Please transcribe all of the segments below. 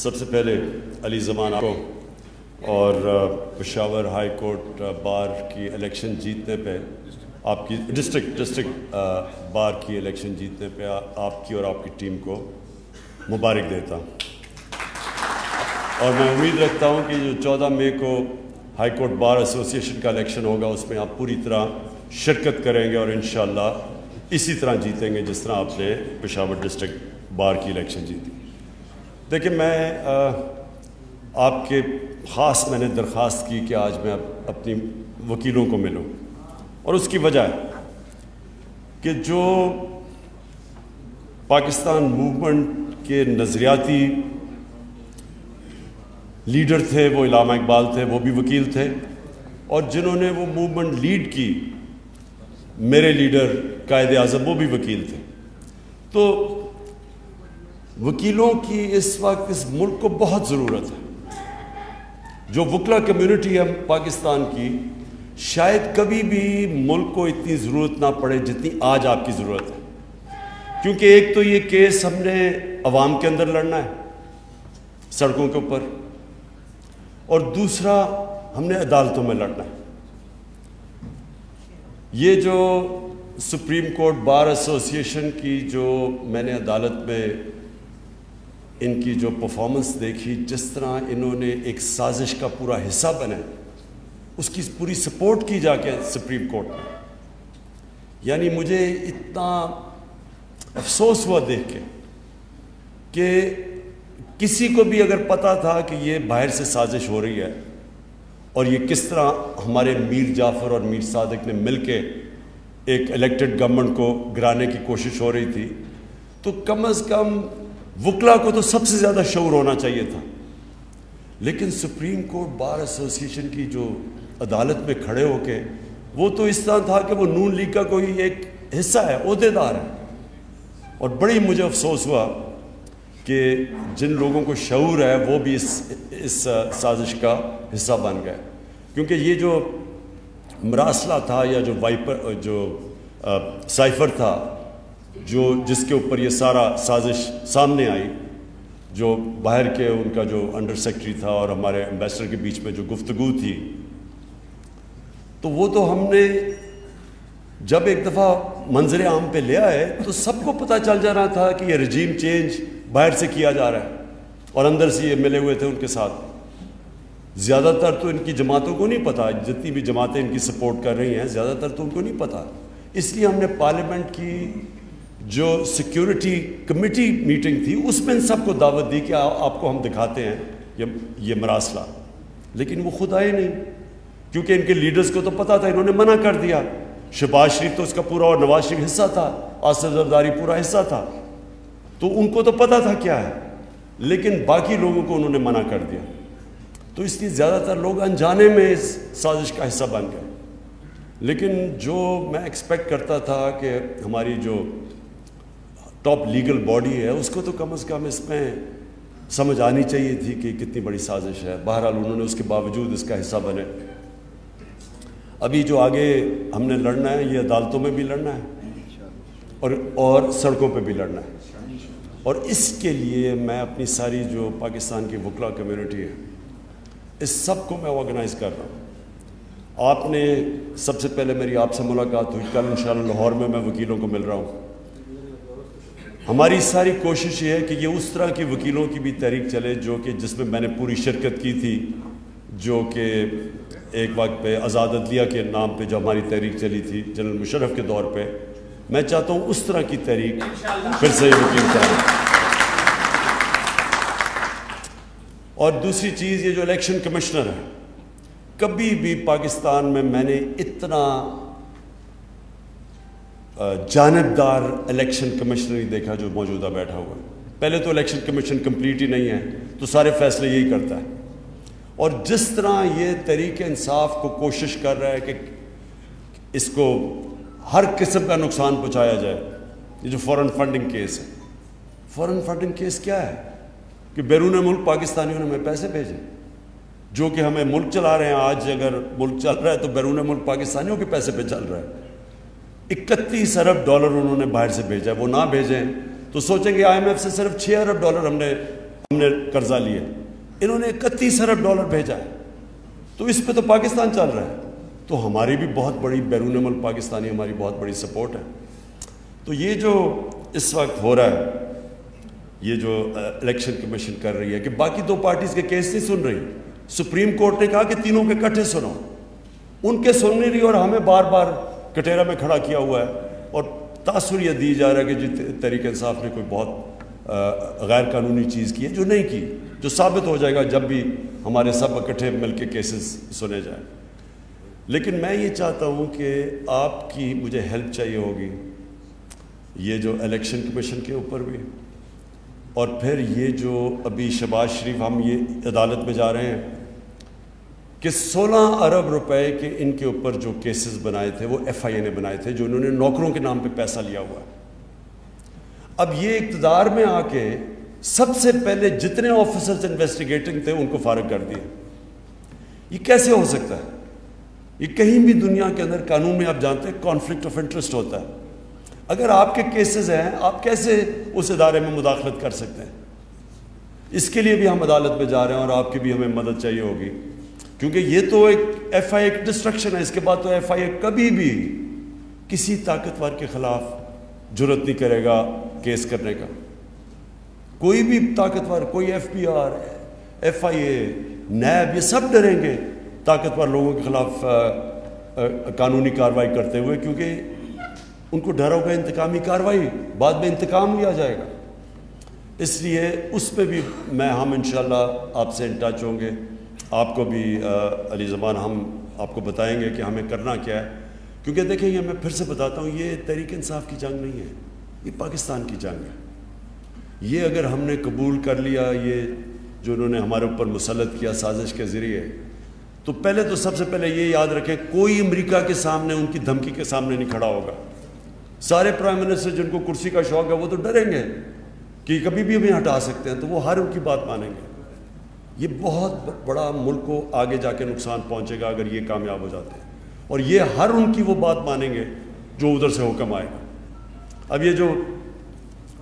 سب سے پہلے علی زمان کو اور پشاور ہائی کورٹ بار کی الیکشن جیتنے پہ آپ کی ڈسٹرکٹ بار کی الیکشن جیتنے پہ آپ کی اور آپ کی ٹیم کو مبارک دیتا ہوں، اور میں امید رکھتا ہوں کہ جو 14 مئی کو ہائی کورٹ بار ایسوسی ایشن کا الیکشن ہوگا اس میں آپ پوری طرح شرکت کریں گے اور انشاءاللہ اسی طرح جیتیں گے جس طرح آپ نے پشاور ڈسٹرکٹ بار کی الیکشن جیتی۔ دیکھیں، میں آپ کے میں نے درخواست کی کہ آج میں اپنی وکیلوں کو ملوں، اور اس کی وجہ ہے کہ جو پاکستان موومنٹ کے نظریاتی لیڈر تھے وہ علامہ اقبال تھے، وہ بھی وکیل تھے، اور جنہوں نے وہ موومنٹ لیڈ کی میرے لیڈر قائد اعظم وہ بھی وکیل تھے۔ تو وکیلوں کی اس وقت اس ملک کو بہت ضرورت ہے۔ جو وکلا کمیونٹی ہے پاکستان کی، شاید کبھی بھی ملک کو اتنی ضرورت نہ پڑے جتنی آج آپ کی ضرورت ہے، کیونکہ ایک تو یہ کیس ہم نے عوام کے اندر لڑنا ہے سڑکوں کے اوپر، اور دوسرا ہم نے عدالتوں میں لڑنا ہے۔ یہ جو سپریم کورٹ بار ایسوسی ایشن کی جو میں نے عدالت میں ان کی جو پرفارمنس دیکھی، جس طرح انہوں نے ایک سازش کا پورا حصہ بنے، اس کی پوری سپورٹ کی جا کے سپریم کورٹ میں، یعنی مجھے اتنا افسوس ہوا دیکھ کے کہ کسی کو بھی اگر پتہ تھا کہ یہ باہر سے سازش ہو رہی ہے اور یہ کس طرح ہمارے میر جعفر اور میر صادق نے مل کے ایک الیکٹڈ گورنمنٹ کو گرانے کی کوشش ہو رہی تھی، تو کم از کم وکلا کو تو سب سے زیادہ شعور ہونا چاہیے تھا۔ لیکن سپریم کورٹ بار ایسوسی ایشن کی جو عدالت میں کھڑے ہو کے، وہ تو اس طرح تھا کہ وہ نون لیگ کا کوئی ایک حصہ ہے، عہدیدار ہے، اور بڑی مجھے افسوس ہوا کہ جن لوگوں کو شعور ہے وہ بھی اس سازش کا حصہ بن گئے، کیونکہ یہ جو مراسلہ تھا یا جو سائفر تھا جس کے اوپر یہ سارا سازش سامنے آئی، جو باہر کے ان کا جو انڈر سیکرٹری تھا اور ہمارے ایمبیسڈر کے بیچ میں جو گفتگو تھی، تو وہ تو ہم نے جب ایک دفعہ منظر عام پہ لے آئے تو سب کو پتہ چل جا رہا تھا کہ یہ رجیم چینج باہر سے کیا جا رہا ہے، اور اندر سے یہ ملے ہوئے تھے ان کے ساتھ۔ زیادہ تر تو ان کی جماعتوں کو نہیں پتہ، جتنی بھی جماعتیں ان کی سپورٹ کر رہی ہیں زیادہ تر تو ان کو نہیں پتہ، اس لیے ہم نے پارلیمنٹ کی جو سیکیورٹی کمیٹی میٹنگ تھی اس میں ان سب کو دعوت دی کہ آپ کو ہم دکھاتے ہیں یہ مراسلہ، لیکن وہ خود آئے نہیں، کیونکہ ان کے لیڈرز کو تو پتہ تھا، انہوں نے منع کر دیا۔ شہباز شریف تو اس کا پورا اور نواز شریف حصہ تھا، آصف زرداری پورا حصہ تھا، تو ان کو تو پتہ تھا کیا ہے، لیکن باقی لوگوں کو انہوں نے منع کر دیا، تو اس لیے زیادہ تر لوگ انجانے میں اس سازش کا حصہ بن گئے۔ لیکن جو میں ایکسپیکٹ کرتا تھا کہ ہماری جو ٹاپ لیگل باڈی ہے اس کو تو کم از کم اس میں سمجھ آنی چاہیے تھی کہ کتنی بڑی سازش ہے، بہرحال انہوں نے اس کے باوجود اس کا حصہ بنے۔ ابھی جو آگے ہم نے لڑنا ہے یہ عدالتوں میں بھی لڑنا ہے اور سڑکوں پہ بھی لڑنا ہے، اور اس کے لیے میں اپنی ساری جو پاکستان کی وکلا کمیونٹی ہے اس سب کو میں آرگنائز کر رہا ہوں۔ آپ نے سب سے پہلے میری آپ سے ملاقات ہوئی، کل انشاءاللہ لاہور میں وکیلوں کو مل رہا ہوں۔ ہماری ساری کوشش یہ ہے کہ یہ اس طرح کی وکیلوں کی بھی تحریک چلے جس میں نے پوری شرکت کی تھی، جو کہ ایک وقت پہ آزاد عدلیہ کے نام پہ جو ہماری تحریک چلی تھی جنرل مشرف کے دور پہ، میں چاہتا ہوں اس طرح کی تحریک پھر سے وکیل چاہے۔ اور دوسری چیز، یہ جو الیکشن کمشنر ہے، کبھی بھی پاکستان میں نے اتنا جانبدار الیکشن کمشنر نہیں دیکھا جو موجودہ بیٹھا ہوا ہے۔ پہلے تو الیکشن کمیشن کمپلیٹ ہی نہیں ہے، تو سارے فیصلے یہی کرتا ہے، اور جس طرح یہ تحریک انصاف کو کوشش کر رہا ہے کہ اس کو ہر قسم کا نقصان پہنچایا جائے، یہ جو فورن فنڈنگ کیس ہے، فورن فنڈنگ کیس کیا ہے کہ بیرون ملک پاکستانیوں نے ہمیں پیسے بھیجے، جو کہ ہمیں ملک چلا رہے ہیں۔ آج اگر ملک چل رہا ہے تو بیرون ملک پاکستانیوں کے پیسے پہ چل رہا ہے۔ 31 ارب ڈالر انہوں نے باہر سے بھیجا ہے، وہ نہ بھیجیں تو سوچیں گے آئی ایم ایف سے صرف 6 ارب ڈالر ہم نے ہم نے قرضہ لیا، انہوں نے 31 ارب ڈالر بھیجا ہے، تو اس پہ تو پاکستان چل رہا ہے، تو ہماری بھی بہت بڑی بیرون ملک پاکستانی ہماری بہت بڑی سپورٹ ہے۔ تو یہ جو اس وقت ہو رہا ہے، یہ جو الیکشن کمیشن کر رہی ہے کہ باقی دو پارٹیز کے کیس نہیں سن رہی، سپریم کورٹ نے کہا کہ تینوں کے اکٹھے سنو، ان کے سن نہیں رہی اور ہمیں بار بار کٹہرا میں کھڑا کیا ہوا ہے، اور تاثر یہ دی جا رہا ہے کہ جی تحریک انصاف نے کوئی بہت غیر قانونی چیز کی ہے، جو نہیں کی، جو ثابت ہو جائے گا جب بھی ہمارے سب اکٹھے مل کے کیسز سنے جائیں۔ لیکن میں یہ چاہتا ہوں کہ آپ کی مجھے ہیلپ چاہیے ہوگی، یہ جو الیکشن کمیشن کے اوپر بھی، اور پھر یہ جو ابھی شہباز شریف ہم یہ عدالت میں جا رہے ہیں کہ 16 ارب روپے کے ان کے اوپر جو کیسز بنائے تھے وہ ایف آئی اے نے بنائے تھے، جو انہوں نے نوکروں کے نام پہ پیسہ لیا ہوا ہے۔ اب یہ اقتدار میں آ کے سب سے پہلے جتنے آفیسرز انویسٹیگیٹنگ تھے ان کو فارغ کر دیا۔ یہ کیسے ہو سکتا ہے؟ یہ کہیں بھی دنیا کے اندر قانون میں آپ جانتے ہیں کانفلکٹ آف انٹرسٹ ہوتا ہے۔ اگر آپ کے کیسز ہیں، آپ کیسے اس ادارے میں مداخلت کر سکتے ہیں؟ اس کے لیے بھی ہم عدالت میں جا رہے ہیں اور آپ کی بھی ہمیں مدد چاہیے ہوگی، کیونکہ یہ تو ایک ایف آئی اے ایک ڈسٹرکشن ہے۔ اس کے بعد تو ایف آئی اے کبھی بھی کسی طاقتور کے خلاف جرت نہیں کرے گا کیس کرنے کا۔ کوئی بھی طاقتور، کوئی F B R, F I A, NAB, یہ سب ڈریں گے طاقتور لوگوں کے خلاف قانونی کارروائی کرتے ہوئے، کیونکہ ان کو ڈر ہوگا انتقامی کارروائی، بعد میں انتقام لیا جائے گا۔ اس لیے اس پہ بھی ہم انشاءاللہ آپ سے ان ٹچ ہوں گے، آپ کو بھی علی زبان ہم آپ کو بتائیں گے کہ ہمیں کرنا کیا ہے، کیونکہ دیکھیں یہ میں پھر سے بتاتا ہوں، یہ تحریک انصاف کی جنگ نہیں ہے، یہ پاکستان کی جنگ ہے۔ یہ اگر ہم نے قبول کر لیا، یہ جو انہوں نے ہمارے اوپر مسلط کیا سازش کے ذریعے، تو پہلے تو سب سے پہلے یہ یاد رکھیں کوئی امریکہ کے سامنے ان کی دھمکی کے سامنے نہیں کھڑا ہوگا۔ سارے پرائم منسٹر جن کو کرسی کا شوق ہے وہ تو ڈریں گے کہ کبھی بھی ہمیں ہٹا سکتے ہیں، تو وہ ہر ان کی بات مانیں گے۔ یہ بہت بڑا ملک کو آگے جا کے نقصان پہنچے گا اگر یہ کامیاب ہو جاتے ہیں، اور یہ ہر ان کی وہ بات مانیں گے جو ادھر سے حکم آئے گا۔ اب یہ جو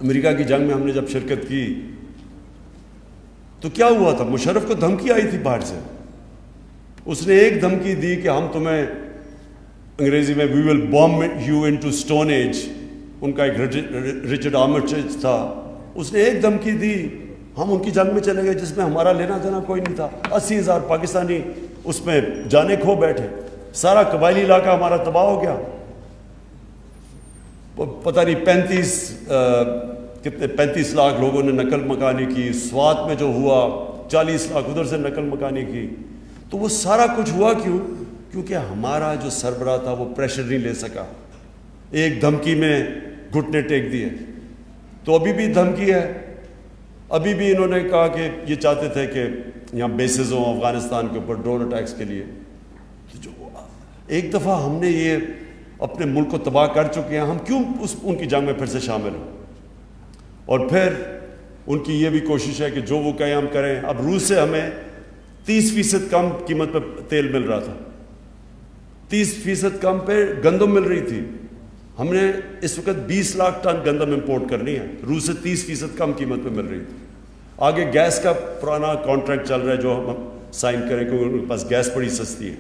امریکہ کی جنگ میں ہم نے جب شرکت کی تو کیا ہوا تھا؟ مشرف کو دھمکی آئی تھی باہر سے، اس نے ایک دھمکی دی کہ ہم تمہیں انگریزی میں we will bomb you into stone age, ان کا ایک رچرڈ آرمسٹیج تھا، اس نے ایک دھمکی دی، ہم ان کی جنگ میں چلے گئے جس میں ہمارا لینا دینا کوئی نہیں تھا، 80,000 پاکستانی اس میں جانے کھو بیٹھے، سارا قبائلی علاقہ ہمارا تباہ ہو گیا، پتہ نہیں 35 لاکھ لوگوں نے نقل مکانی کی، سوات میں جو ہوا 40 لاکھ ادھر سے نقل مکانی کی۔ تو وہ سارا کچھ ہوا کیوں؟ کیونکہ ہمارا جو سربراہ تھا وہ پریشر نہیں لے سکا، ایک دھمکی میں گھٹنے ٹیک دیے۔ تو ابھی بھی دھمکی ہے، ابھی بھی انہوں نے کہا کہ یہ چاہتے تھے کہ یہاں بیسز ہوں افغانستان کے اوپر ڈرون اٹیکس کے لیے۔ تو جو ایک دفعہ ہم نے یہ اپنے ملک کو تباہ کر چکے ہیں، ہم کیوں ان کی جنگ میں پھر سے شامل ہوں؟ اور پھر ان کی یہ بھی کوشش ہے کہ جو وہ کہیں ہم کریں۔ اب روس سے ہمیں 30% کم قیمت پہ تیل مل رہا تھا، 30% کم پہ گندم مل رہی تھی، ہم نے اس وقت 20 لاکھ ٹن گندم امپورٹ کرنی ہے، روس سے 30% کم قیمت پہ مل رہی تھی۔ آگے گیس کا پرانا کانٹریکٹ چل رہا ہے جو ہم سائن کریں کیونکہ ان کے پاس گیس بڑی سستی ہے،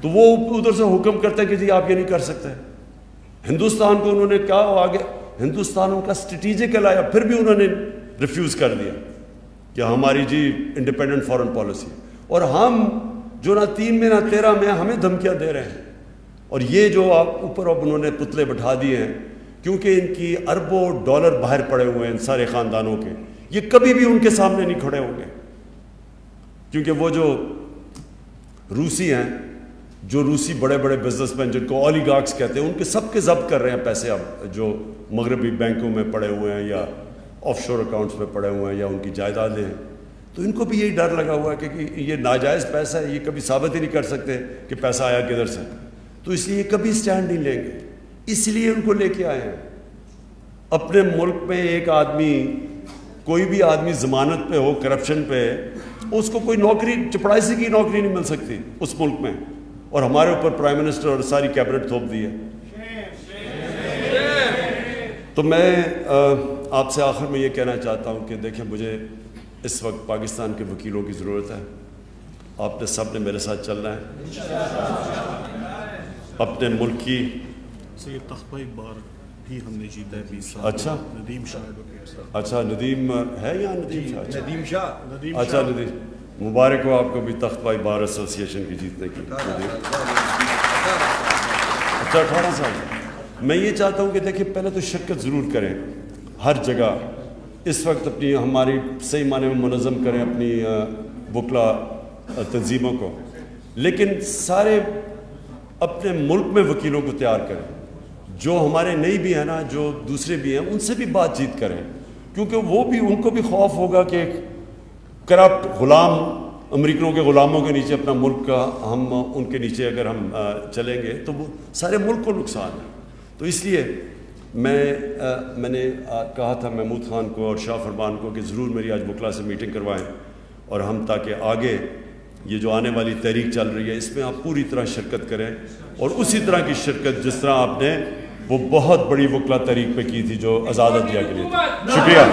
تو وہ ادھر سے حکم کرتے ہیں کہ جی آپ یہ نہیں کر سکتے۔ ہندوستان کو انہوں نے کہا، آگے ہندوستان ان کا اسٹریٹجک لایا، پھر بھی انہوں نے ریفیوز کر دیا کہ ہماری جی انڈیپینڈنٹ فارن پالیسی، اور ہم جو نہ 3 میں نہ 13 میں ہمیں دھمکیاں دے رہے ہیں۔ اور یہ جو آپ اوپر اب انہوں نے پتلے بٹھا دیے ہیں، کیونکہ ان کی اربوں ڈالر باہر پڑے ہوئے ہیں ان سارے خاندانوں کے، یہ کبھی بھی ان کے سامنے نہیں کھڑے ہوں گے، کیونکہ وہ جو روسی ہیں، جو روسی بڑے بڑے بزنس مین جن کو اولیگارکس کہتے ہیں، ان کے سب کے ضبط کر رہے ہیں پیسے اب، جو مغربی بینکوں میں پڑے ہوئے ہیں یا آف شور اکاؤنٹس میں پڑے ہوئے ہیں یا ان کی جائیدادیں ہیں، تو ان کو بھی یہی ڈر لگا ہوا ہے کہ یہ ناجائز پیسہ ہے، یہ کبھی ثابت ہی نہیں کر سکتے کہ پیسہ آیا کدھر سے، تو اس لیے یہ کبھی سٹینڈ نہیں لیں گے، اس لیے ان کو لے کے آئے ہیں۔ اپنے ملک میں ایک آدمی، کوئی بھی آدمی ضمانت پہ ہو کرپشن پہ، اس کو کوئی نوکری، چپڑاسی کی نوکری نہیں مل سکتی اس ملک میں، اور ہمارے اوپر پرائم منسٹر اور ساری کیبنٹ تھوپ دی ہے۔ تو میں آپ سے آخر میں یہ کہنا چاہتا ہوں کہ دیکھیں، مجھے اس وقت پاکستان کے وکیلوں کی ضرورت ہے. آپ نے سب نے میرے ساتھ چلنا ہے. اپنے ملک کی سید تخت ایک بار بھی ہم نے جیتا ہے 20 سال. اچھا ندیم شاہ. اچھا ندیم ہے یا ندیم شاہ؟ ندیم شاہ. اچھا ندیم مبارک ہو آپ کو بھی تخت پائی بار ایسوسیشن کی جیتنے کی. اچھا 18 سال. میں یہ چاہتا ہوں کہ دیکھیں پہلے تو شرکت ضرور کریں ہر جگہ. اس وقت اپنی ہماری صحیح معنی میں منظم کریں اپنی وکلا تنظیموں کو, لیکن سارے اپنے ملک میں وکیلوں کو تیار کریں. جو ہمارے نئی بھی ہیں نا, جو دوسرے بھی ہیں, ان سے بھی بات چیت کریں, کیونکہ وہ بھی ان کو بھی خوف ہوگا کہ کرپٹ غلام امریکنوں کے غلاموں کے نیچے اپنا ملک کا ہم ان کے نیچے اگر ہم چلیں گے تو وہ سارے ملک کو نقصان ہے. تو اس لیے میں نے کہا تھا محمود خان کو اور شاہ فرمان کو کہ ضرور میری آج وکلا سے میٹنگ کروائیں, اور ہم تاکہ آگے یہ جو آنے والی تحریک چل رہی ہے اس میں آپ پوری طرح شرکت کریں, اور اسی طرح کی شرکت جس طرح آپ نے وہ بہت بڑی وکلا تحریک پہ کی تھی جو آزاد عدلیہ کے لیے تھی. شکریہ.